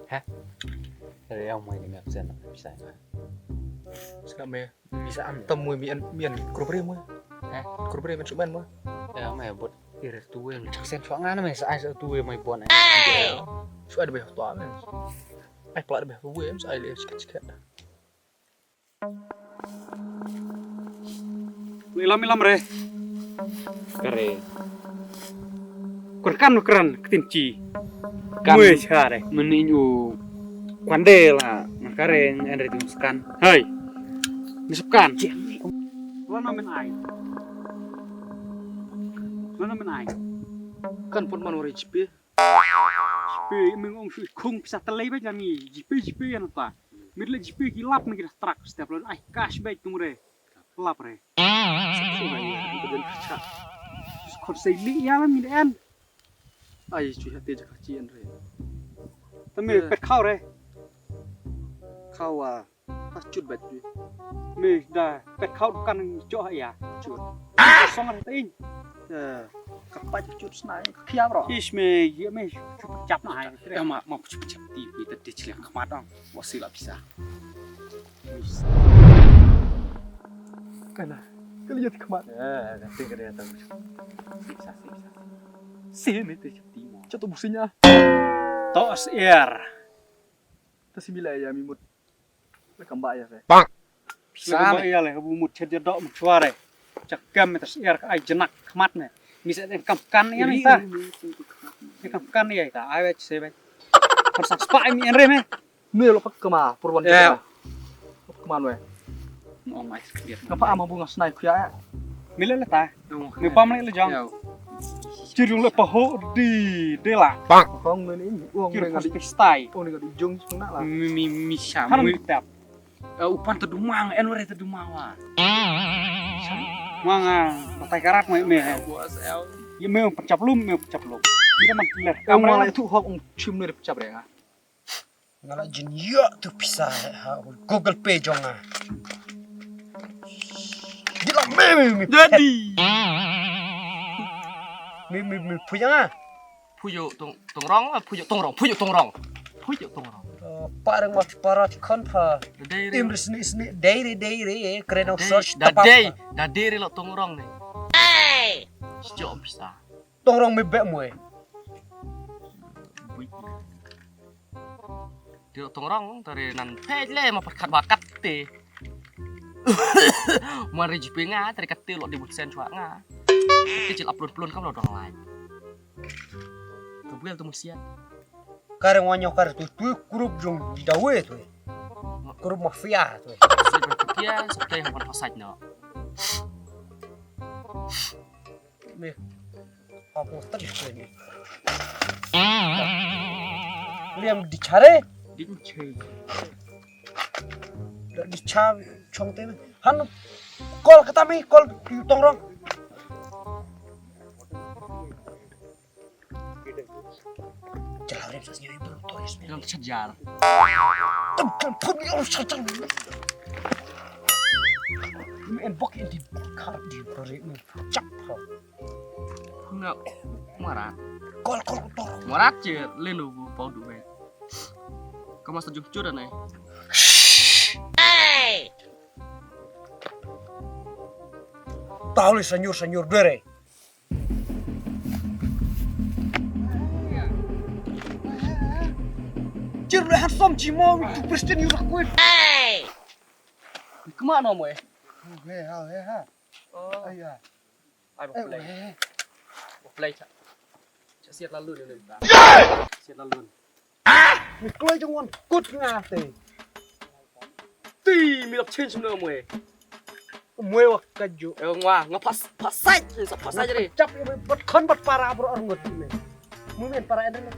Hah? Dari ông mày ngập dần bisa nggak? Sekarang bisa temu mian grup dia mah. Hah? Grup dia mencuman mah. Ya mày buat iri tuh yang caksen soalnya mày sai sợ tuh mày buat này. Sudah ada banyak tua men. Pelak ada banyak tuh em saya lihat sikit-sikit. Ilam re. Kare. Keren ketinci. Mui cara meninju kwandela makareng andre timuskan. Hai. Misupkan. Lo nomen ai. Kan pun manori jipe. Jipe mengong sui kung bisa telai baik lagi. Jipe yang apa? Mirle jipe kilap nih kita strak setiap bulan. Ay cash baik tuh re. Kelap re. Sekarang ya itu dan cak. Konsei li ya lah midan. Ay cuy hati aja kacian re. Tapi pet kau re. Kau cut bat cuy. Me dah pet kau bukan cok ya. Cut. Songan ting. Ya. Kapat cut senang. Kia bro. Ish me ya me cukup cap nah. Ya mau cepet TV tadi celak kemat dong. Masih lah bisa. Kana. Kalian kemat. Ya nanti kerja tahu. Bisa. Sini tuh timo. Jatuh businya. Tos air. Tersimila ya mimut. Mereka mbak ya saya. Bang. Bisa ya lah bumut cerita dok mencuare. Cakam tos air ai jenak kemat nih. Misalnya kamkan ya nih ta. Kamkan ya ta. Ayo sebe. Persak spa mi enre me. Nih lo kemana? Purwan kita. Kemana weh? Mau mai biar. Ngapa ama bunga senai kuya? Mila lah ta. Mi pam le jang. Cirung le paho di dela. Không người ini uang Kira nggak di style. uang nggak di jung sebenarnya lah. Misa. Kan tap. Upan terdumang, enore terdumawa. Manga, patai karat me. Ya me pecap lum. Mira man ler. Yang malah itu hok cium nih pecah ya. Ngala jin ya tu pisah Google Pay jonga. Gila me. Jadi. Me punya Puyo tongrong, puyo tongrong. Pak yang mati parah kan pa. Dadai Imris ni daily keren search dadai lo tongrong nih. Sejauh bisa. Tongrong me bek mu. Dia tongrong dari nan pele mau perkat bakat teh. Mari jipinga dari kecil lo dibuat sen cua nga. Kecil upload kamu lo dong lain. Kebuel tuh musiat. Kareng wanyo kare tu grup jong dawe tu. Grup mafia tu. Dia seperti yang pasaj no. Me apa tadi tu ni. Liam dicare. Dincei. Dicam chong te. Han kol ketami kol tongrong. Jalan sasnya itu tois. Yang tersejar. Pun yo sajang. Men bok di kar di beri cap. Enggak marah. Kol tor. Marah cie lenu pau duit. Kamu setuju curah nih? Tahu senyur dere. Cerlah handsome cimo itu presiden Eurakway. Kemana mau Oh iya. Ayo play cak. Cak siat lalu nih nih. Siat lalu. Mikloi jongwan kut ngate. Ti milap change semua mau. Mue wak kaju. Ngepas pasaj aja deh. Cap bet kon bet para bro ngut ini. Mungkin para endre.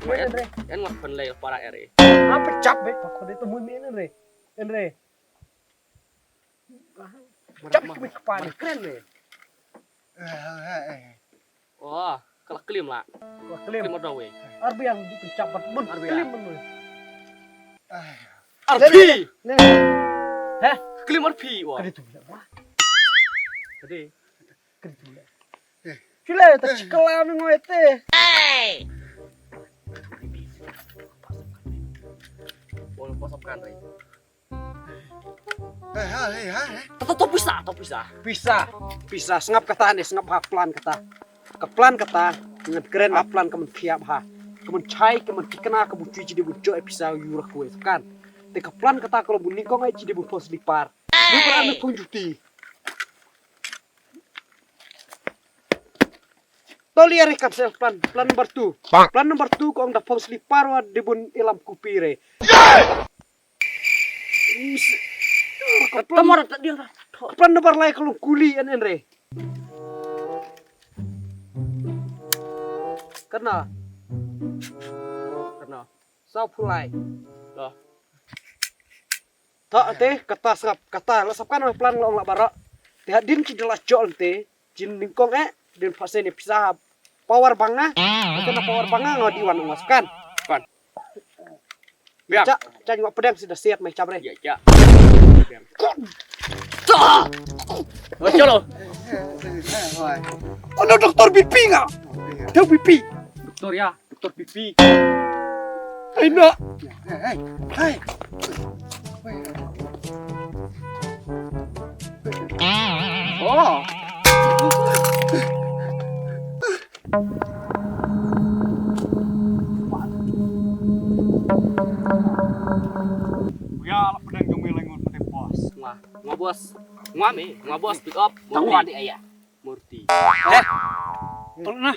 Kan ngapain lagi para ere. Apa cap be kok itu mungkin endre. Cap ke kepala keren be. Wah, kalau klim lah. Klim ada we. Arbi yang dicap bet mun klim mun. Arbi. Hah? Klim arbi wah. Kali tu wah. Tadi. Kali tu. Sila tak cikelam ngoete. Boleh posapkan ray. Atau bisa. Bisa sengap kata nih sengap haplan kata dengan keren haplan kemen kiap ha kemen cai kemen kikena kemen cuci jadi bujo bisa Eurakway kan te kaplan kata kalau bunyi kong ai jadi pos lipar lu pernah pun cuti toli are kapsel plan nomor 2 plan nomor 2 kong da pos lipar wa debun ilam kupire Kamu ada dia. plan nomor lain kalau kuli en re Kena sao pulai Dah. tak teh kata sap kata la sapkan plan long la bara teh din ki dela jol teh jin lingkong din fase ni pisah power banga kena power banga ngodiwan maskan kan Biar. cak ngok pedang sudah siap meh cabre Ya, ya. Baca lo. ono dokter pipi nga teu pipi Dokter ya, dokter pipi. aina Oh. ya la pedang jomelengon pete bos Ngwa bos pick up. Tahu adik ayah. Murti. pernah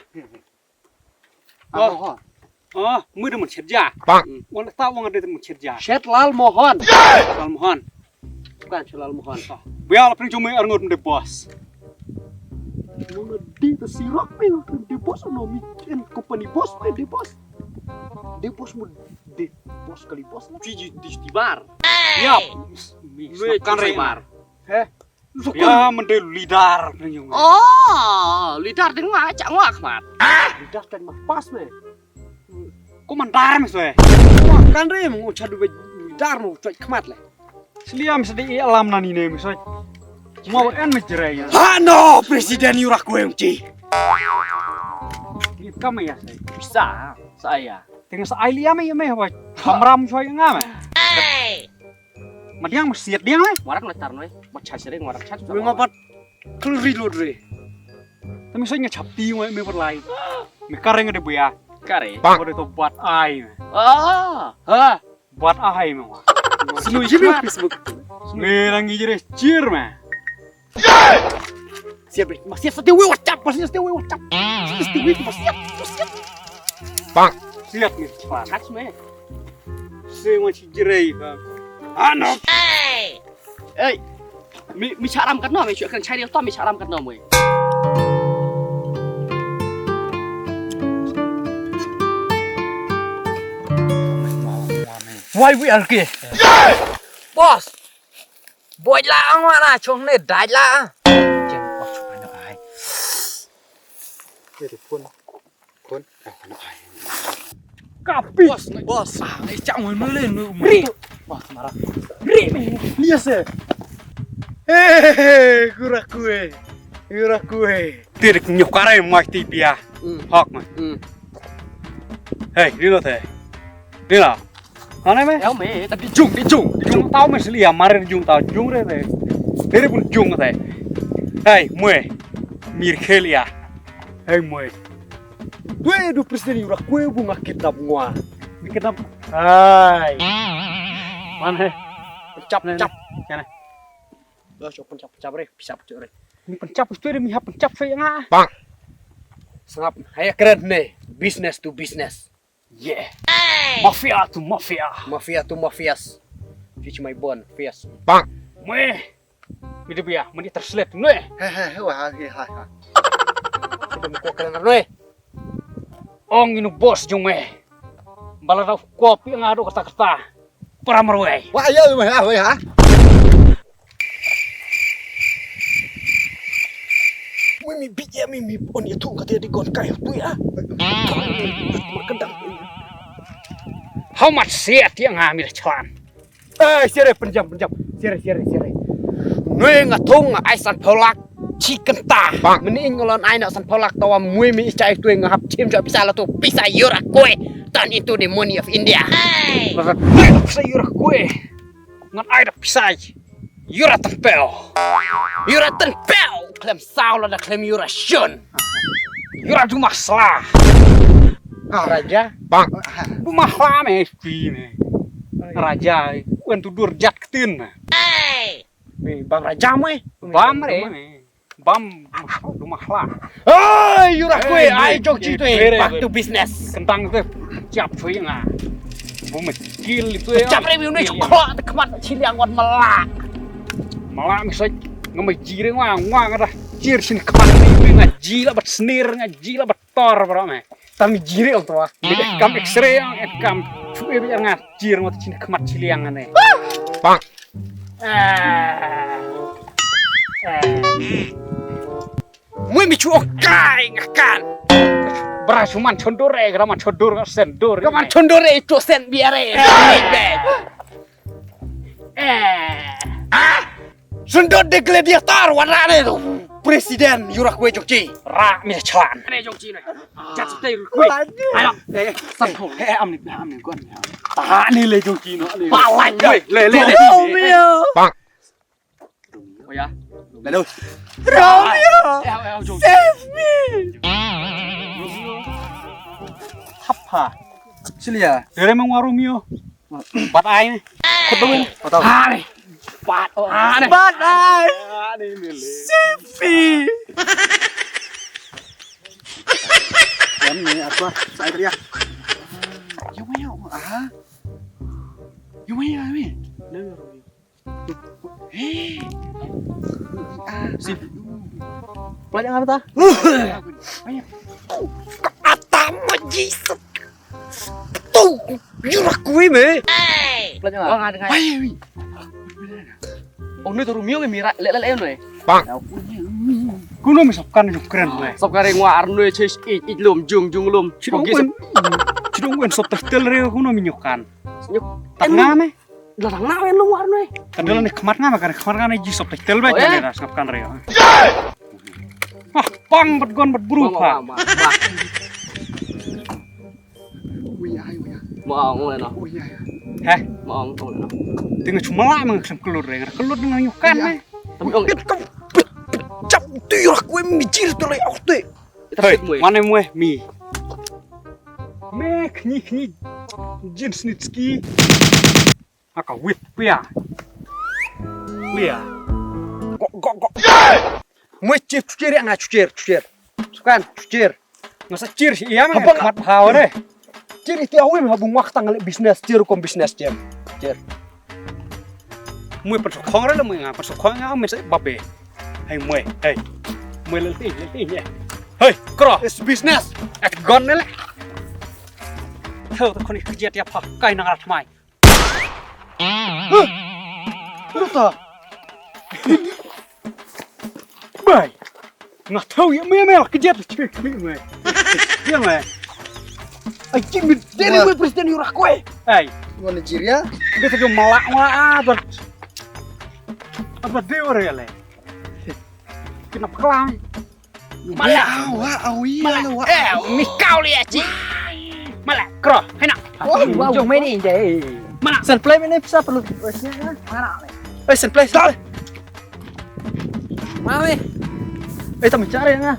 มือเดมันเช็ดยาวันตาวังเดมันเช็ดยาเช็ดลาลโมฮอนbukan lal mohon biar la pring cuma arngot de bos nona di te sirok ping de bos no miken company bos de bos mu de bos kali bos la Cuci di bar. ya Lu kan bar. ya mende lidar pring cuma Oh, lidar dengan acak ngak mat. lidar kan mah pas me komandar mes we wah kan re mau cadu lidar mau cuy kemat le Seliam sedih alam nani nih misalnya mau en mencerai ya. Hano presiden Eurakway uci. Ini kamu ya saya. Bisa, saya. Dengan saya liam ya meh wah. Kamram coy ngam. Madiang mesiat dia meh. Warak letar noy. Macam sering warak cat. Gue ngapat keluri lo dre. Tapi saya ngecapti meh berlai. Meh kareng ada buaya. Kare. Pada itu buat ai. Buat ai meh wah. Selu jimat. Melangi jere cir meh. Siap, masih setiap wacap, masih setiap wacap. Setiap masih siap. Bang, siap nih cepat. Khas meh. Saya masih jerai bang. Ano? Ê, mi charam cắt nó, mi chuyện cần chai đi to mi charam cắt nó mày. Why we are here? Boss. Boy la mana chong ne dai la. Chen boss ano ai. Jadi pun. Ano ai. Kapi. Boss. Ai chang ngồi mới lên nữa. Ri. Boss marah. Ri. Lihat se. Eurakway. Tirik nyokare mai tipia. Hak mai. Hey, đi lo thế. Đi nào. Anh em Éo mày, ta đi chung tao mày xử lý mà chung tao chung đấy thế. Thế đấy cũng chung thế. Hey, mày. Mir Kale. Hey, mày. Tuh do presiden Eurakway bunga kidnap ngua. Kidnap. Hai. Mana? Pencap. Sana. lo chụp pencap re, bisa pencap re. Ini pencap itu ada mihap pencap saya ngah. Bang. Sengap, hanya keren nih. Business to business. Yeah. Mafia to mafia. Mafia to mafias. Cuci my bon, fias. Bang. Meh. Hidup ya, meni terselet nih. Wah, ha. Sudah mau keren nih. Ong inu bos jong meh. Baladau kopi ngadu kata-kata. Para merwe. Wah, iya mah ha. Mimi on itu katanya di gon kayu tuh ya. Berkendang. How much siat yang ngambil celan? Sire penjam. Sire. Nui ngatung aisan polak chicken ta. Mending ngolon ai nak san polak tawa mui mi cai tu ngahap chim cak bisa lah tu bisa Eurakway. turn into the money of India. Lalu bisa Eurakway. Ngan ai dah pisai. Eura Tympew. Eura Tympew. Klaim saul ada klaim Eura Shun. Eura Duma salah. Raja. Bang. Duma salah me me. Raja. Uen tu dur jat ketin. Bang Raja me. Bam re. Bam Duma salah. Hey, Eurakway, I joki tu. Back to business. Kentang tu siap cuy ngah. Bumi kil itu ya. Cap review ni coklat kemat ciliang wan melak. Malah misalnya ngamai jiri ngah ada jir sini kemat ni ngaji lah bat senir ngaji lah bat tor berapa me. Tapi jiri orang tua. Jadi kam X-ray yang kam cuy biar ngajir ngah sini kemat ciliang ane. Bang. Mui micu okai ngakan. Beras cuman condore, keraman condor sendor. Kaman condore itu sen biare. Sendor de gladiator warna tu. Presiden Eurakway Jogji. Rak mi celan. Ada jongci nih. Jat stay kuy. Ayo, sampo. Am ni gua. Tahan ni le joki no. Palan Le. Bang. Oh ya. Lalu. Jongci. Save me. Apa? Sili ya. Dari mengwarumio. Bat ai ni. Kudu. Hari. Pat. Hari. Badai. Ni le. Save me. Yan ni apa? Saya teriak. Yung maya mi. Sip. Pelajaran apa ta? Atama Jesus. Tu Eurakway me. Pelajaran. Oh nggak dengar. Oh ini tuh Rumio mira lele nih. Bang. Kuno misapkan yung keren me. Sob kare ngwa arno chase lum jung lum. Cidong wen sop tertel re kuno minyokan. Nyuk. Tengah me. Larang nawen lu warno. Kadang ni kemar ngah kan ji sop tertel be jadi sapkan re. Ah, pang bergon berburu pak. Mau ngomong no. Heh, Mau ngomong no. tengah cuma lah mengasam kelur re. Kelur dengan nyukan me. Tapi om. Cap tu Eurakway mijir tu le auto. Hei, mana mue mi? Me kni jeans nitski. Aka wit pia. Gok. Mui cucir yang cucir. Sukan cucir. Masa cir sih iya mah Abang- mat hawa deh. Cir itu awim habung waktu ngelik bisnis cir kom bisnis cir. Mue persokong re mue ngah persokong ngah mesa babe. Hei mue, hei. Mue lelti ya. Hei, kro. It's business. Ek gon le. Thơ con kerja tiap pakai nang arat mai. Itu tu. Bai. Ngah tahu ya me kerja tu cik mue. Dia mue. Anjing berdiri gue presiden Eurakway. Hei, Gua Nigeria. dia tu malak apa? Apa dia orang le? Kenapa kelang? Mikau lihat cik. Malak, kro. Enak. Jom main ni je. Mana? Sen play ni bisa perlu mana? Eh, sen play. Mana ni? Tak mencari na.